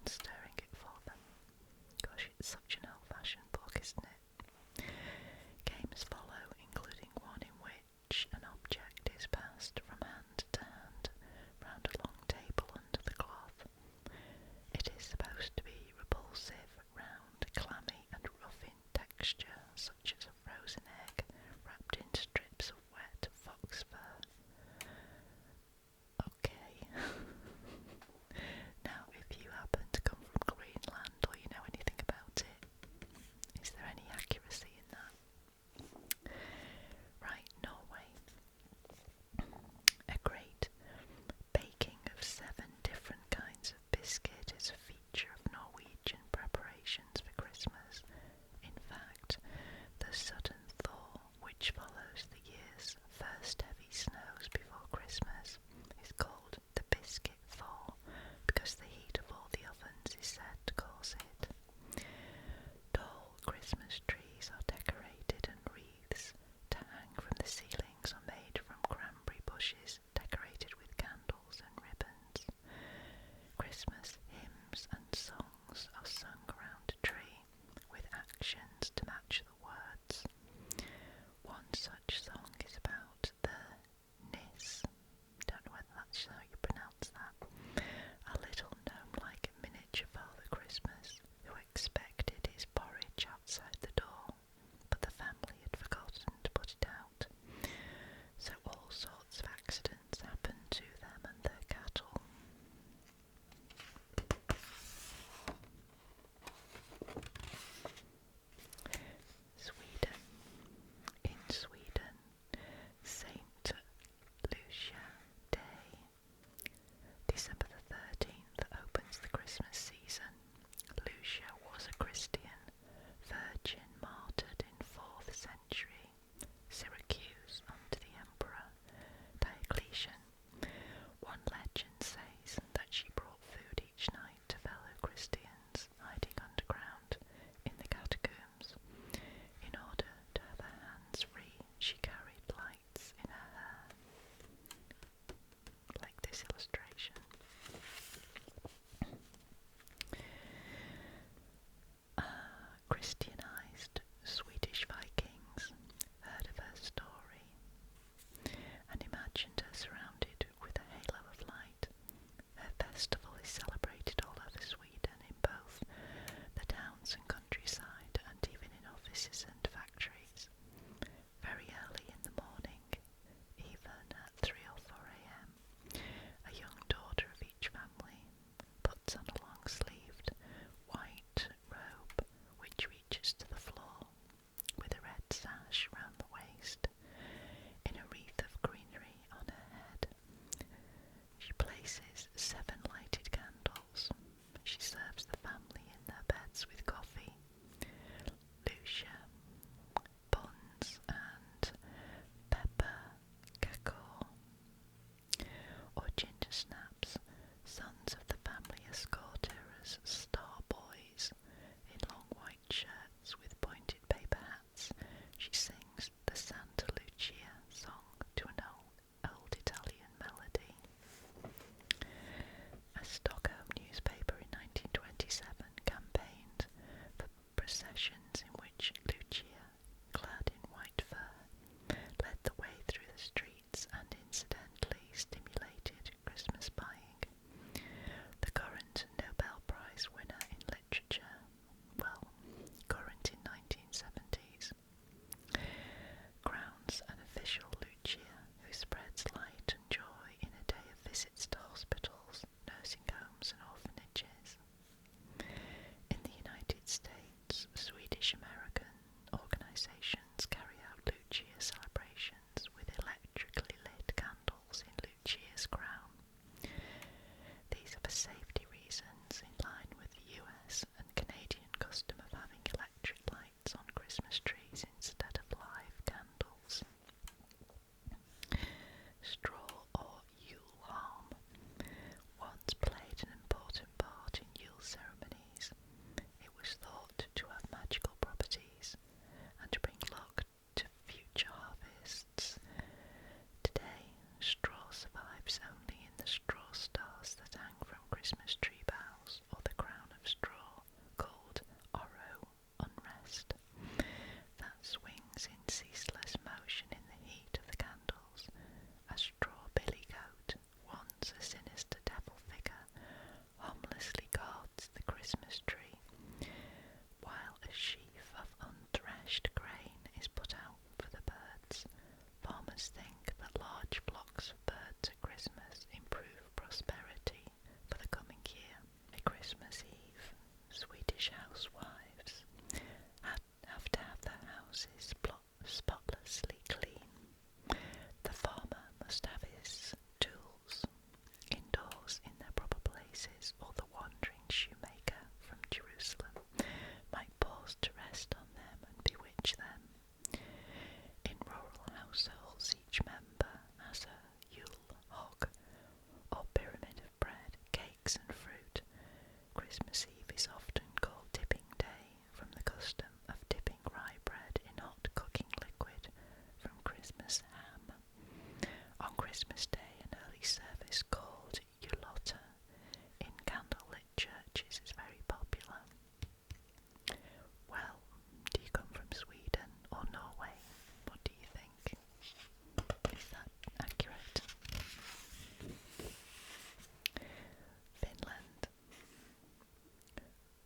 and stirring it for them. Gosh, it's such an old-fashioned book, isn't it? Games follow, including one in which an object is passed from hand to hand round a long table under the cloth. It is supposed to be repulsive, round, clammy and rough in texture, such as a frozen egg wrapped in strips of wet fox fur. Okay. Now, if you happen to come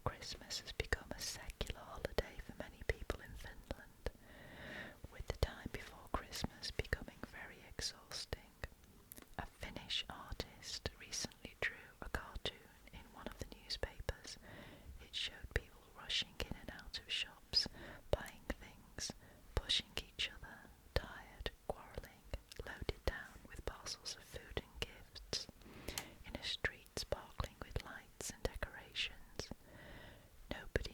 Christmas has become a secular holiday for many people in Finland, with the time before Christmas becoming very exhausting. A Finnish artist recently drew a cartoon in one of the newspapers. It showed people rushing in and out of shops, buying things, pushing each other, tired, quarrelling, loaded down with parcels of food and gifts, in a street sparkling with lights and decorations. Nobody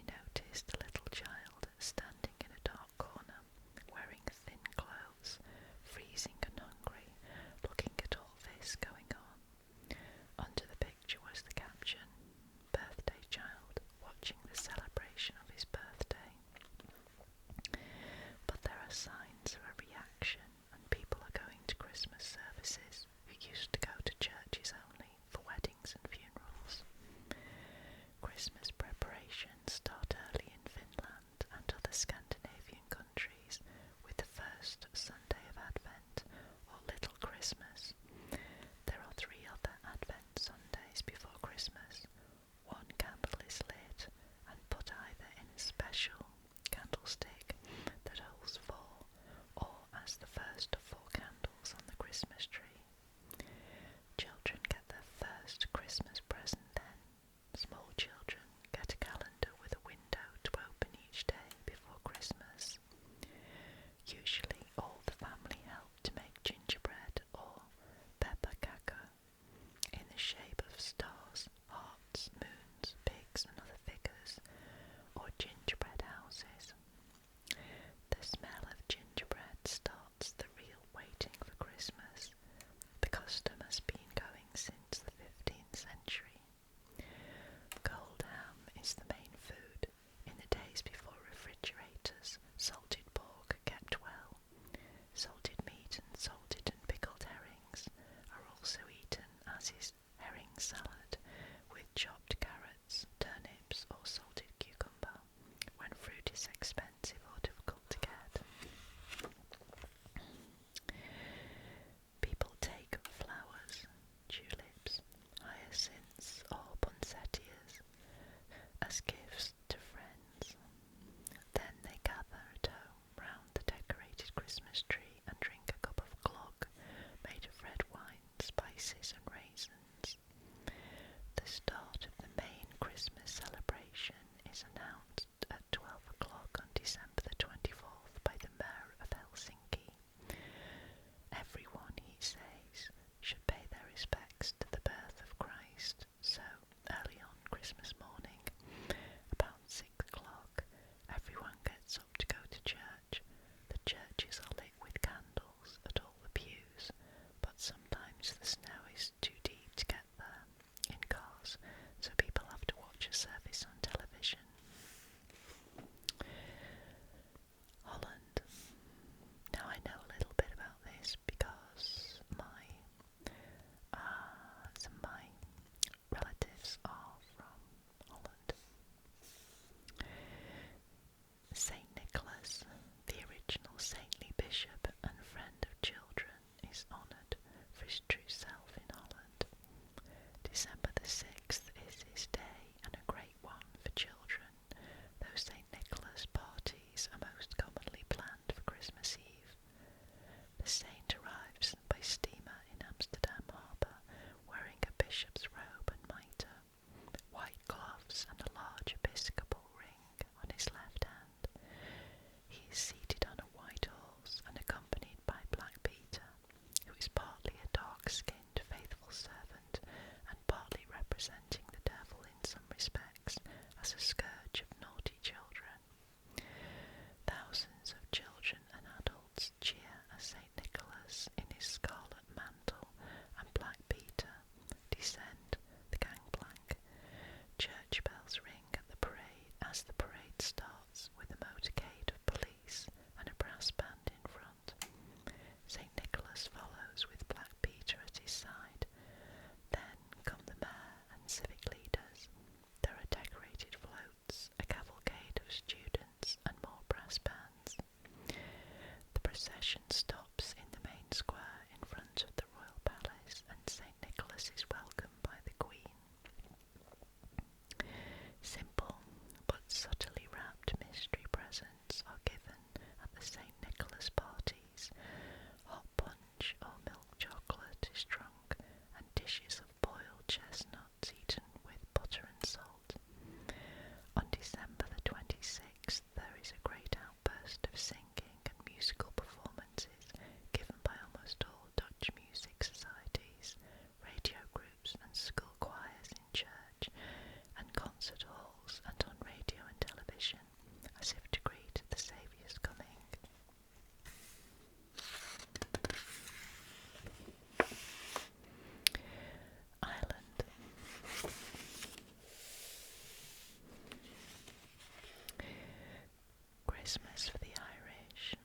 Christmas for the Irish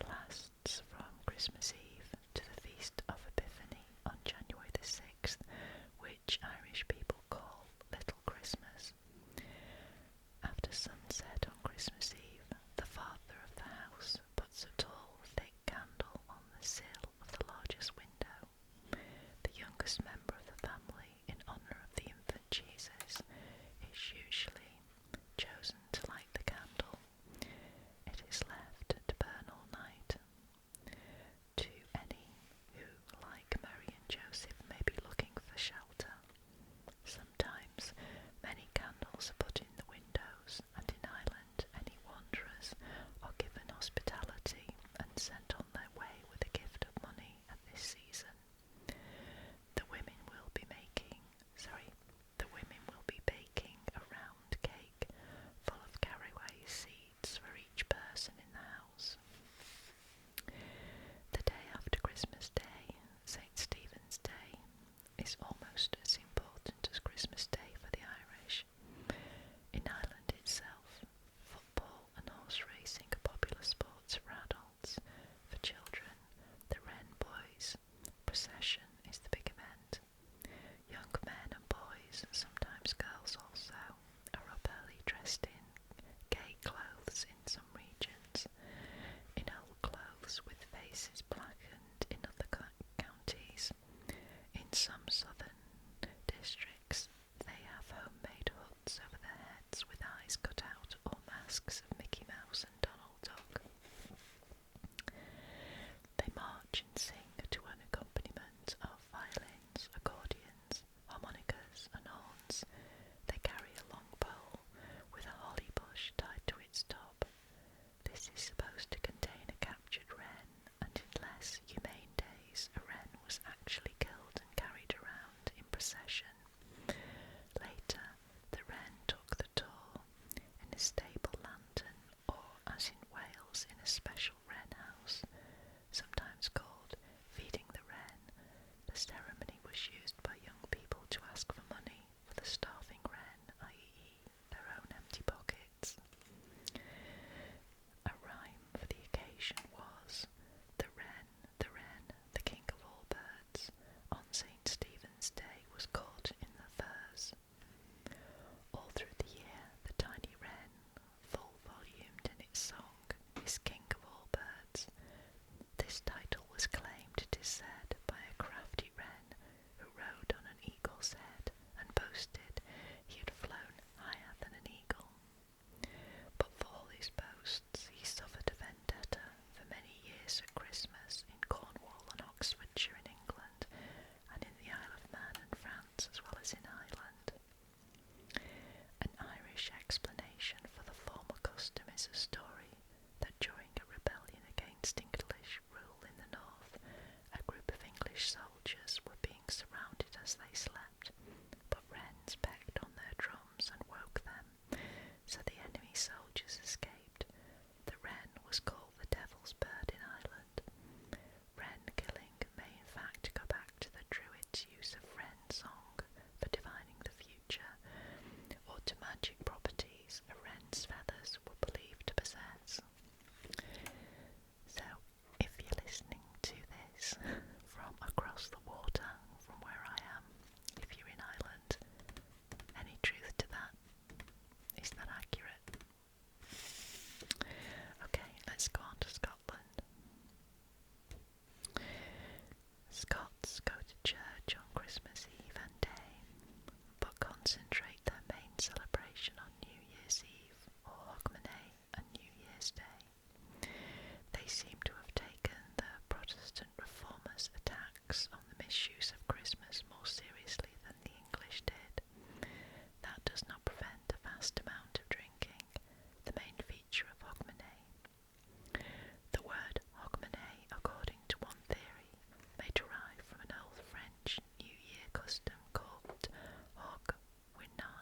lasts from Christmas Eve to the Feast of Epiphany on January the 6th, which Irish people call Little Christmas. After sunset on Christmas Eve, the father of the house puts a tall, thick candle on the sill of the largest window. The youngest member of the family, in honour of the infant Jesus, is usually chosen to light the candle. It is left to burn all night. To any who, like Mary and Joseph, may be looking for shelter. Sometimes many candles are put in the windows, and in Ireland any wanderers are given hospitality and sent on their way with a gift of money at this season. The women will be baking a round cake full of caraway seeds for each person in the house. The day after Christmas Day, St. Stephen's Day, is almost as important as Christmas Day for the Irish. In Ireland itself, football and horse racing are popular sports for adults. For children, the Wren Boys procession is the big event. Young men and boys, sometimes girls also, are up early dressed in gay clothes in some regions, in old clothes with faces blackened in other counties. In some southern districts, they have homemade hoods over their heads with eyes cut out or masks of Mickey Mouse and Donald Duck. They march and sing to an accompaniment of violins, accordions, harmonicas and horns. They carry a long pole with a holly bush tied to its top. This is supposed to contain a captured wren, and in less humane days a wren was actually killed and carried around in procession. Later, the wren took the tour in a stable lantern, or as in Wales, in a special wren house, sometimes called feeding the wren. The ceremony was used by young people to ask for money for the starving wren, i.e. their own empty pockets. A rhyme for the occasion was, the wren, the king of all birds, on St. Stephen's Day was caught in the furze. All through the year, the tiny wren, full-volumed in its song, is king of all birds. This title was claimed, it is said, by a crafty wren who rode on an eagle's head and boasted he had flown higher than an eagle. But for all his boasts, he suffered a vendetta for many years at Christmas in Cornwall and Oxfordshire in England, and in the Isle of Man and France, as well as in Ireland. An Irish explanation for the former custom is a story that during a rebellion against English rule in the north, a group of English soldiers were being surrounded as they slept, but wrens pecked on their drums and woke them, so the enemy soldiers escaped. The wren was called the devil's bird in Ireland. Wren killing may in fact go back to the Druids' use of wren song for divining the future, or to magic properties a wren's feathers were believed to possess. So, if you're listening to this from across the water from where I am, if you're in Ireland, any truth to that? Is that accurate? Okay, let's go on to Scotland. Scots go to church on Christmas Eve and Day, but concentrate their main celebration on New Year's Eve, or Hogmanay, and New Year's Day. They seem to have taken the Protestant reformers' attacks on the misuse of Christmas more seriously than the English did. That does not prevent a vast amount of drinking, the main feature of Hogmanay. The word Hogmanay, according to one theory, may derive from an old French New Year custom called Hog Winna,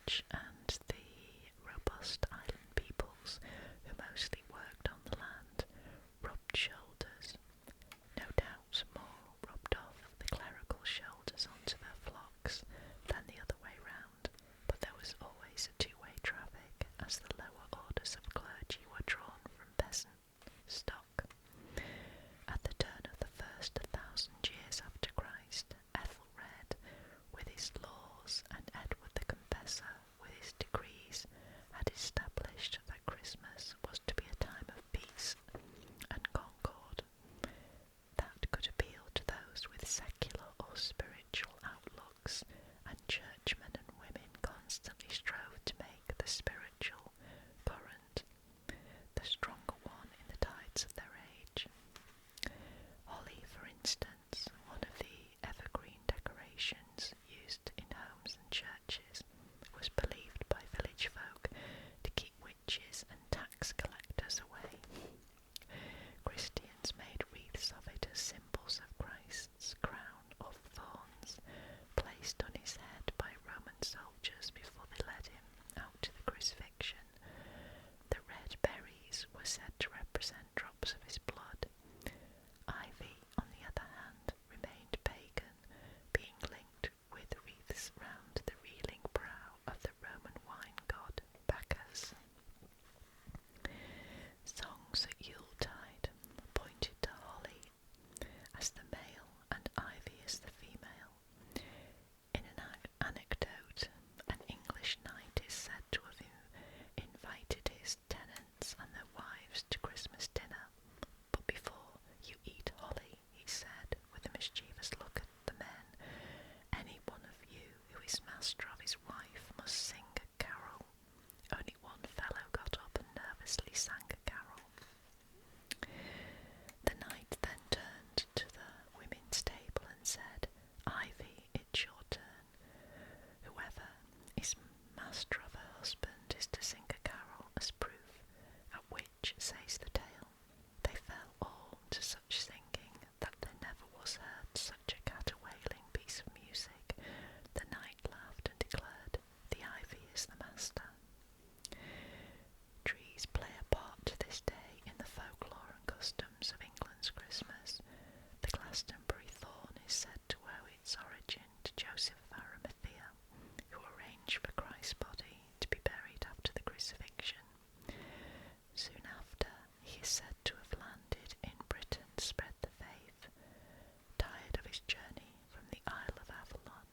Dutch and the robust island peoples, who mostly worked on the land, rubbed shoulders. No doubt more rubbed off the clerical shoulders onto their flocks than the other way round, but there was always a two-way traffic, as the lower orders of clergy were drawn from peasant stock. At the turn of the first 1,000 years after Christ, Ethelred, with his laws, and Edward the Confessor, with his decrees, had established that Christmas was to be a time of peace and concord that could appeal to those with secular or spiritual outlooks, and churchmen and women constantly strove to make the spiritual current the stronger one in the tides of their age. Holly, for instance, one of the evergreen decorations used in homes and churches, was believed by village folk to keep witches and tax collectors away. Christians made wreaths of it as symbols of Christ's crown of thorns, placed on his head by Roman soldiers before they led him out to the crucifixion. The red berries were said to represent drops of his blood. Ivy, on the other hand, remained pagan, being linked with wreaths round the reeling brow of the Roman wine god Bacchus. Songs at Yuletide pointed to holly as the male and ivy as the female. In an anecdote, an English knight is said to have invited his tenants and their wives to Christmas dinner, but before you eat holly, he said, with a mischievous look at the men, any one of you who is master of his wife must sing a carol. Only one fellow got up and nervously sang a carol. The knight then turned to the women's table and said, Ivy, it's your turn. Whoever is master of her husband is to sing a carol as proof, at which, says the tale, they fell all to such singing that there never was heard such a caterwailing piece of music. The knight laughed and declared, the ivy is the master. Trees play a part to this day in the folklore and customs of England's Christmas. The Glastonbury thorn is said to owe its origin to Joseph of Arimathea, who arranged for Christ's body to be buried after the crucifixion. Soon after, he is said to have landed in Britain to spread the faith. Tired of his journey from the Isle of Avalon,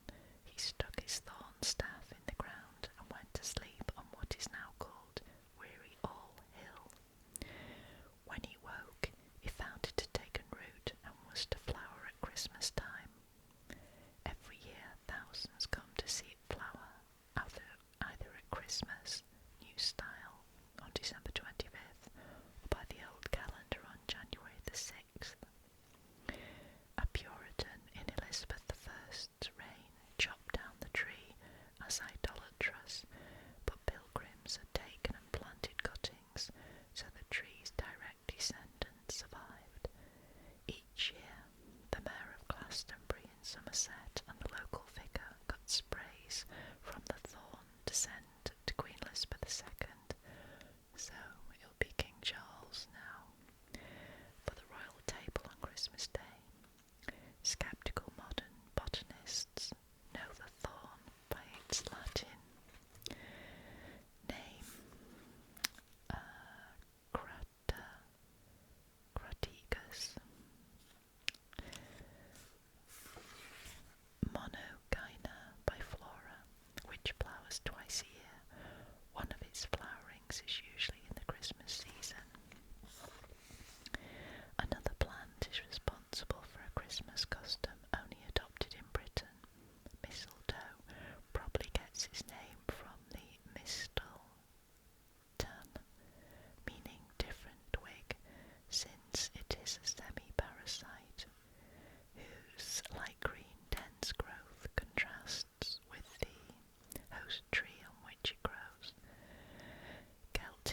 he stuck his thorn staff in the ground and went to sleep on what is now called Weary All Hill. When he woke, he found it had taken root and was to flower at Christmas time. Every year, thousands come to see it flower, either at Christmas, New Style, on December 25th, or by the old calendar on January the 6th. A Puritan in Elizabeth I's reign chopped down the tree as idolatrous, but pilgrims had taken and planted cuttings, so the tree's direct descendants survived. Each year, the Mayor of Glastonbury in Somerset and the local vicar cut sprays from the thorn to send to Queen Elizabeth II. So it'll be King Charles now for the royal table on Christmas Day. Skeptical modern botanists know the thorn by its Latin name, Crataegus. Monogyna biflora, which flowers twice a year. One of its flowerings is usually in the Christmas season. Another plant is responsible for a Christmas custom only adopted in Britain. Mistletoe probably gets its name from the mistle meaning different twig, since it is a semi-parasite whose light green dense growth contrasts with the host tree on which it grows. Celtic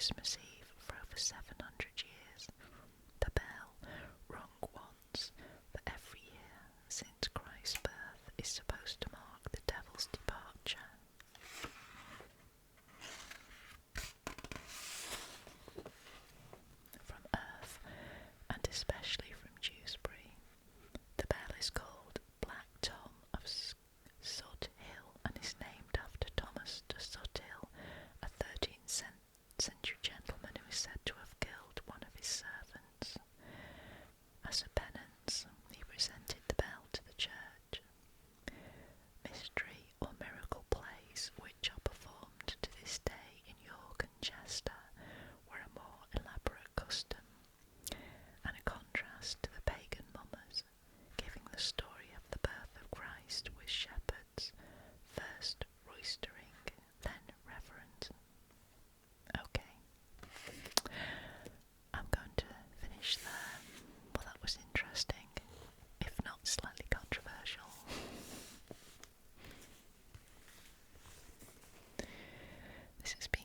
Christmas Eve for over 700 years. The bell, rung once for every year since Christ's birth, is supposed to mark the devil's departure. From Earth, and especially from Dewsbury. The bell is called Black Tom of Sud Hill and is named after Thomas de Sud Hill, a 13th century gentleman who is said to have killed one of his servants. As a penance, he presented the bell to the church. Mystery or miracle plays, which are performed to this day in York and Chester, were a more elaborate custom, and a contrast to the pagan mummers, giving the story of the birth of Christ with shepherds, first roistering, then reverent. Okay, I'm going to finish there. Well, that was interesting, if not slightly controversial. This has been